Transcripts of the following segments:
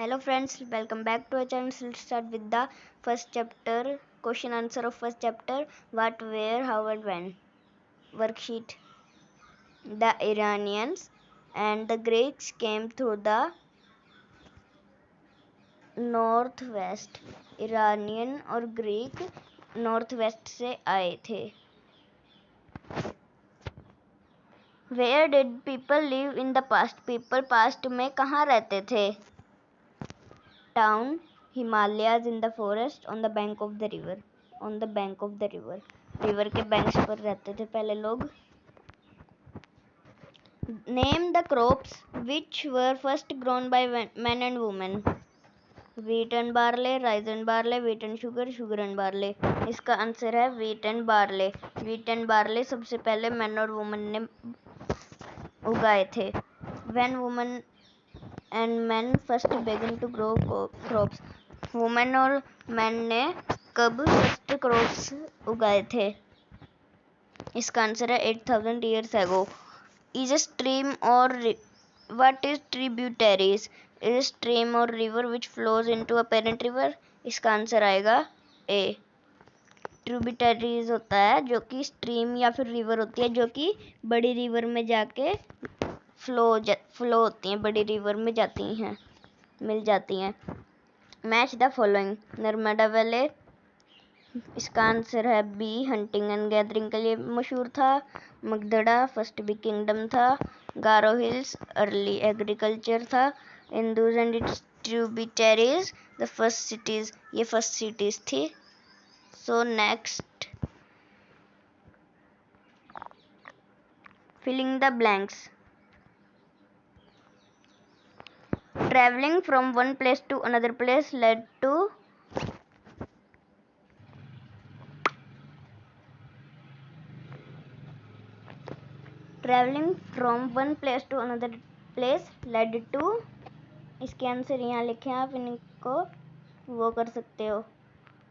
Hello friends, welcome back to our channel. Let's start with the first chapter, question answer of first chapter, what, where, how and when. Worksheet. The Iranians and the Greeks came through the northwest. Iranian और Greek Northwest से आए थे. Where did people live in the past? People past में कहाँ रहते थे? Town, Himalayas, in the forest, on the bank of the river. On the bank of the river. River के banks पर रहते थे पहले लोग. Name the crops which were first grown by men and women. Wheat and barley, rice and barley, wheat and sugar, sugar and barley. इसका answer है wheat and barley. Wheat and barley सबसे पहले men और women ने उगाए थे. When women and men first began to grow crops. Women और men ने कब first crops उगाए थे? इसका आंसर है 8000 years ago. Is a stream or what is tributaries? Is a stream or river which flows into a parent river? इसका answer आएगा A. Tributaries होता है जो कि स्ट्रीम या फिर रिवर होती है जो कि बड़ी रिवर में जाके फ्लो होती हैं, बड़ी रिवर में जाती हैं, मिल जाती हैं. Match the following. Narmada valley, इसका आंसर है बी. हंटिंग एंड गैदरिंग के लिए मशहूर था. मगधड़ा फर्स्ट बिग किंगडम था. गारो हिल्स अर्ली एग्रीकल्चर था. Indus and its tributaries the first cities, ये फर्स्ट सिटीज थी. So next, filling the blanks. Travelling from one place to another place led to. Travelling from one place to another place led to. इसके answer यहाँ लिखे हैं, आप इनको वो कर सकते हो,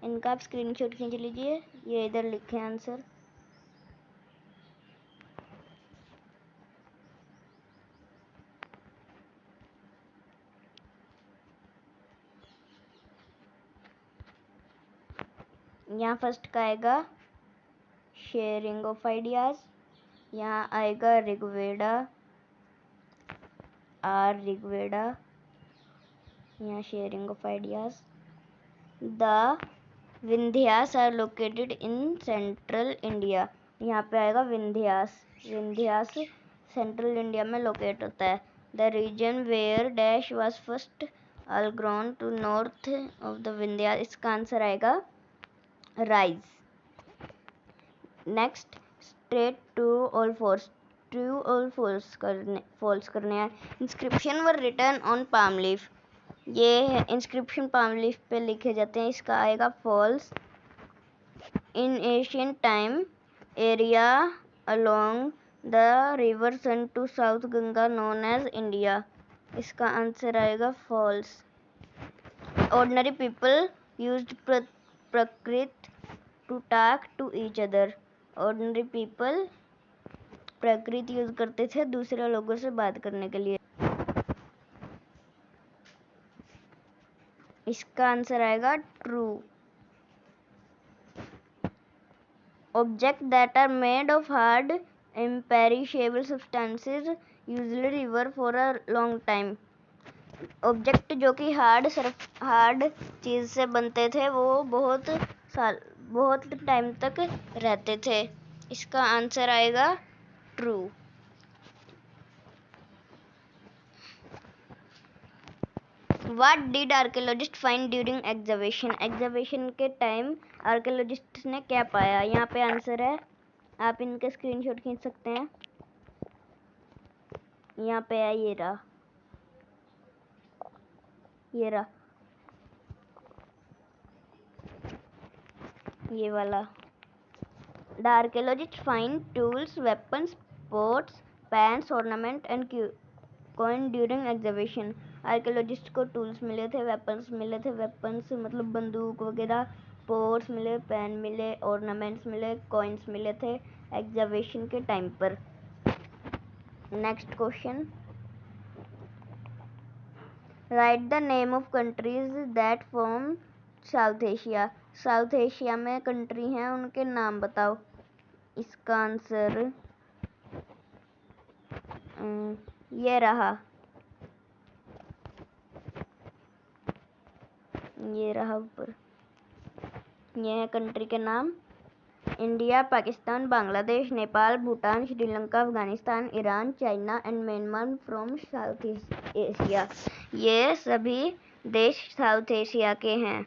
इनका आप स्क्रीनशॉट खींच लीजिए. ये इधर लिखे हैं आंसर. यहाँ फर्स्ट का आएगा शेयरिंग ऑफ आइडियाज. यहाँ आएगा ऋग्वेदा, आर ऋग्वेदा. यहाँ sharing of ideas. The Vindhyas are located in central India. यहाँ पे आएगा विंध्यास. विंध्यास सेंट्रल इंडिया में लोकेट होता है. The region where dash was first all grown to north of the Vindhyas. इसका आंसर आएगा राइज. नेक्स्ट, स्ट्रेट ट्रू और फॉल्स. ट्रू और फॉल्स करने हैं. Inscription were written on palm leaf. ये इंस्क्रिप्शन पाम लीफ पे लिखे जाते हैं. इसका आएगा false. In Asian time area along the river Son to south Ganga known as India. इसका आंसर आएगा false. Ordinary people used Prakrit to talk to each other. Ordinary people Prakrit use करते थे दूसरे लोगों से बात करने के लिए. इसका आंसर आएगा true. Object that are made of hard imperishable substances usually river for a long time. Object जो कि हार्ड चीज से बनते थे वो बहुत टाइम तक रहते थे. इसका आंसर आएगा true. What did archaeologist find during excavation? excavation के टाइम आर्कियोलॉजिस्ट ने क्या पाया? यहाँ पे आंसर है, आप इनके स्क्रीनशॉट खींच सकते हैं. यहाँ पे है, ये रहा, ये रहा, ये वाला. The archaeologist find tools, weapons, pots, pans, ornament and coin during exhibition. Archaeologist को टूल्स मिले थे, वेपन्स मिले थे, वेपन्स मतलब बंदूक वगैरह, पोट्स मिले, पैन मिले, ऑर्नामेंट्स मिले, कॉइन्स मिले थे एग्जीबिशन के टाइम पर. Next question, right the name of countries that form south Asia. South Asia में कंट्री हैं, उनके नाम बताओ। इसका आंसर ये रहा ऊपर। ये है कंट्री के नाम। India, Pakistan, Bangladesh, Nepal, Bhutan, Sri Lanka, Afghanistan, Iran, China and Myanmar from South Asia. ये सभी देश साउथ एशिया के हैं।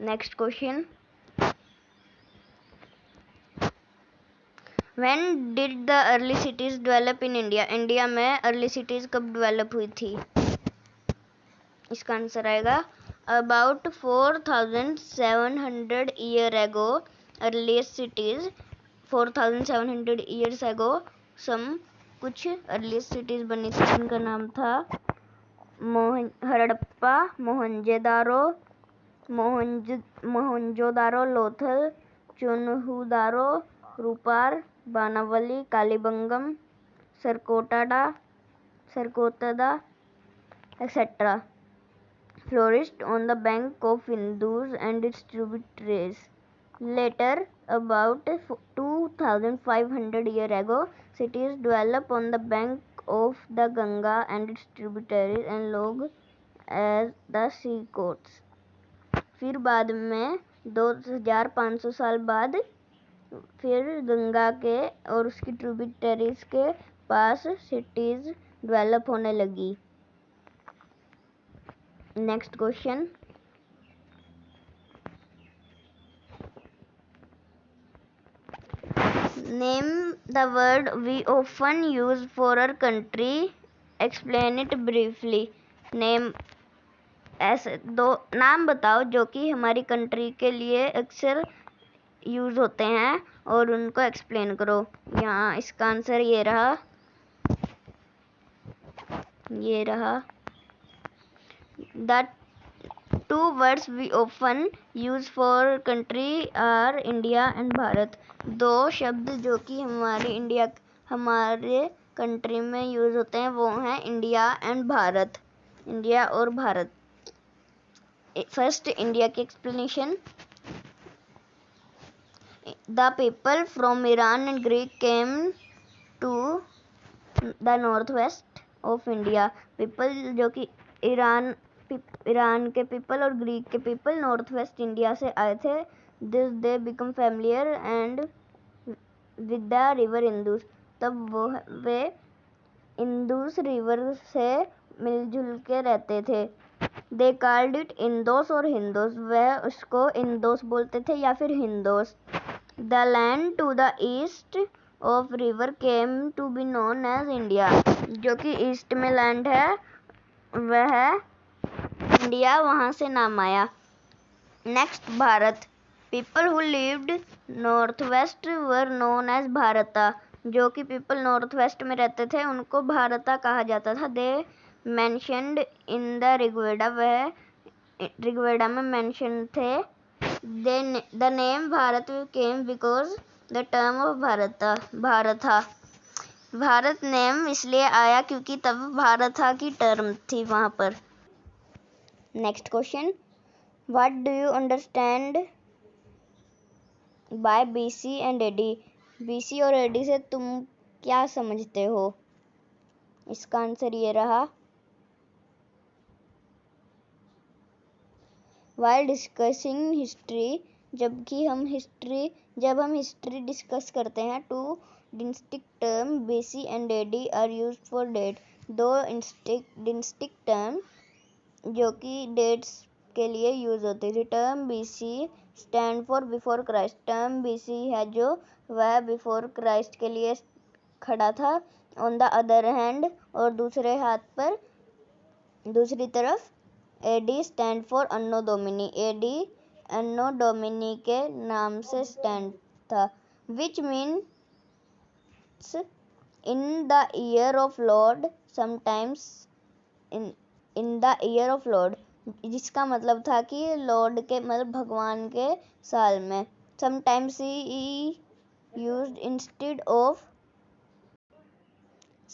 Next question, when did the early cities develop in India. India में अर्ली सिटीज कब डेवलप हुई थी? इसका आंसर आएगा about 4700 year ago. Earliest cities 4700 years ago some कुछ अर्लीस्ट सिटीज बनी थी, जिनका नाम था हड़प्पा, मोहनजोदारो, लोथल, चुनहुदारो, रूपार, बानावली, कालीबंगम, सरकोतदा etc. flourished on the bank of Indus and its tributaries. Later, about 2500 years ago, cities developed on the bank of the Ganga and its tributaries and along as the sea coasts. फिर बाद में 2500 साल बाद फिर गंगा के और उसकी tributaries के पास सिटीज डेवलप होने लगी। Next question, name the word we often use for our country, explain it briefly. Name, ऐसे दो नाम बताओ जो कि हमारी कंट्री के लिए अक्सर यूज होते हैं और उनको एक्सप्लेन करो। यहाँ इसका आंसर ये रहा। The two words we often use for country are India and Bharat. दो शब्द जो कि हमारे कंट्री में यूज होते हैं वो हैं इंडिया एंड भारत। इंडिया और भारत। फर्स्ट, इंडिया की explanation. The people from Iran and Greek came to the northwest of India. People जो कि ईरान के पीपल और ग्रीक के पीपल नॉर्थ वेस्ट इंडिया से आए थे। This they become familiar and with the river Indus. तब वे इंदुस रिवर से मिलजुल के रहते थे। They called it इंदोस और हिंदोस। वह उसको इंदोस बोलते थे या फिर हिंदोस। The land to the east of river came to be known as India. जो कि ईस्ट में लैंड है वह इंडिया, वहाँ से नाम आया। Next, Bharat. People who lived northwest were known as भारता। जो कि पीपल नॉर्थ वेस्ट में रहते थे उनको भारता कहा जाता था। They mentioned in the Rigveda, वह ऋग्वेदा में मेंशन थे। The name Bharat came because the term of भारता। भारत नेम इसलिए आया क्योंकि तब भारता की टर्म थी वहाँ पर। Next question, what do you understand by BC and AD। BC और AD से तुम क्या समझते हो? इसका आंसर ये रहा। While discussing history, जब हम हिस्ट्री डिस्कस करते हैं, two distinct term BC and AD are used for date. दो डिस्टिंक्ट टर्म जो कि डेट्स के लिए यूज होती थी। Term BC stand for before Christ. Term BC है जो वह बिफोर क्राइस्ट के लिए खड़ा था। ऑन द अदर हैंड, और दूसरी तरफ AD stand for anno domini. AD anno domini के नाम से स्टैंड था। Which means in the year of lord, sometimes in the year of lord, जिसका मतलब था कि लॉर्ड के मतलब भगवान के साल में। Sometimes he used instead of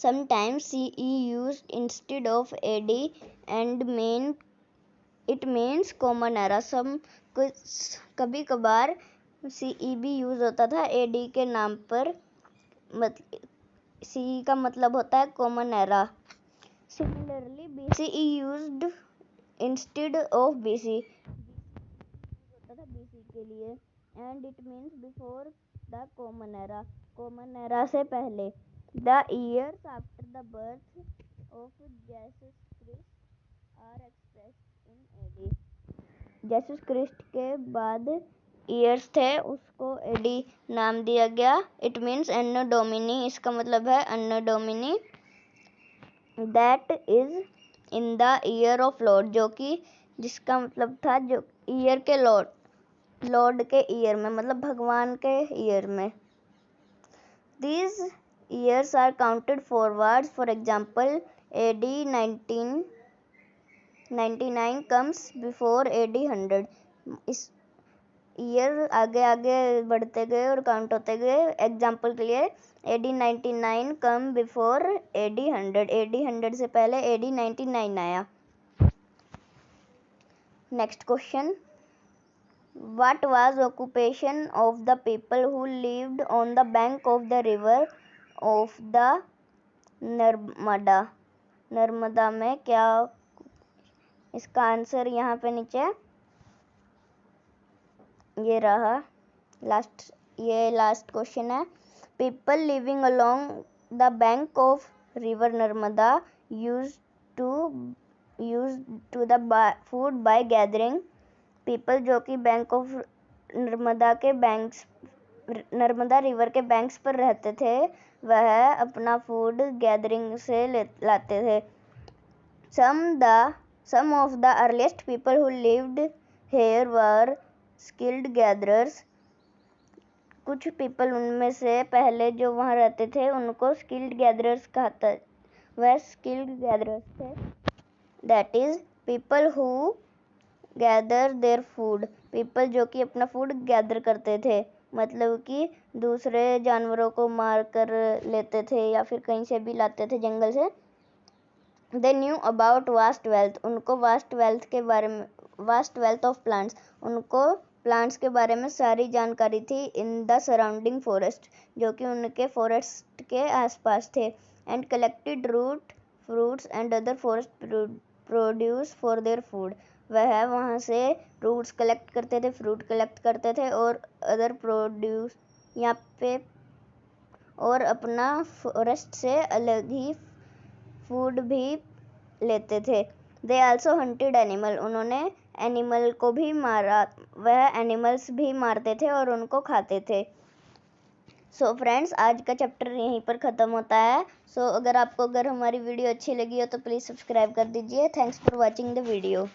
Sometimes CE used instead of AD and it means common era. कभी कभार CE भी यूज होता था AD के नाम पर। CE का मतलब होता है common era. Similarly, BCE used instead of BC होता था BC के लिए and it means before the common era, common era से पहले। The years after the birth of Jesus Christ are expressed in AD. Jesus Christ के बाद years थे उसको AD नाम दिया गया। It means Anno Domini, इसका मतलब है Anno Domini, that is in the year of Lord, जो कि जिसका मतलब था जो ईयर के लॉर्ड के ईयर में, मतलब भगवान के ईयर में। These years are counted forwards. For example, AD 99 comes before AD 100. इस ईयर आगे आगे बढ़ते गए और काउंट होते गए। एग्जाम्पल के लिए AD 99 come before AD 100, AD 100 से पहले AD 99 आया। Next question, What was occupation of the people who lived on the bank of the river of the Narmada? Narmada में क्या? इसका आंसर यहाँ पे नीचे ये रहा। लास्ट क्वेश्चन है, People living along the bank of river Narmada used to the food by gathering. People जो कि बैंक ऑफ नर्मदा रिवर के बैंक्स पर रहते थे वह अपना फूड गैदरिंग से लाते थे। Some of the earliest people who lived here were skilled gatherers. कुछ पीपल उनमें से पहले जो वहाँ रहते थे उनको स्किल्ड गैदरर्स कहता, वह स्किल्ड गैदरर्स थे। That is people who gather their food, people जो कि अपना फूड गैदर करते थे, मतलब कि दूसरे जानवरों को मार कर लेते थे या फिर कहीं से भी लाते थे जंगल से। They knew about vast wealth, उनको वास्ट वेल्थ ऑफ प्लांट्स, उनको प्लांट्स के बारे में सारी जानकारी थी। इन द सराउंडिंग फॉरेस्ट, जो कि उनके फॉरेस्ट के आसपास थे। And collected root fruits and other forest produce for their food, वह वहाँ से फ्रूट्स कलेक्ट करते थे, फ्रूट कलेक्ट करते थे और अदर प्रोड्यूस यहाँ पे, और अपना फॉरेस्ट से अलग ही फूड भी लेते थे। दे आल्सो हंटेड एनिमल, उन्होंने एनिमल को भी मारा, वह एनिमल्स भी मारते थे और उनको खाते थे। सो फ्रेंड्स, आज का चैप्टर यहीं पर ख़त्म होता है। अगर हमारी वीडियो अच्छी लगी हो तो प्लीज़ सब्सक्राइब कर दीजिए। Thanks for watching the video.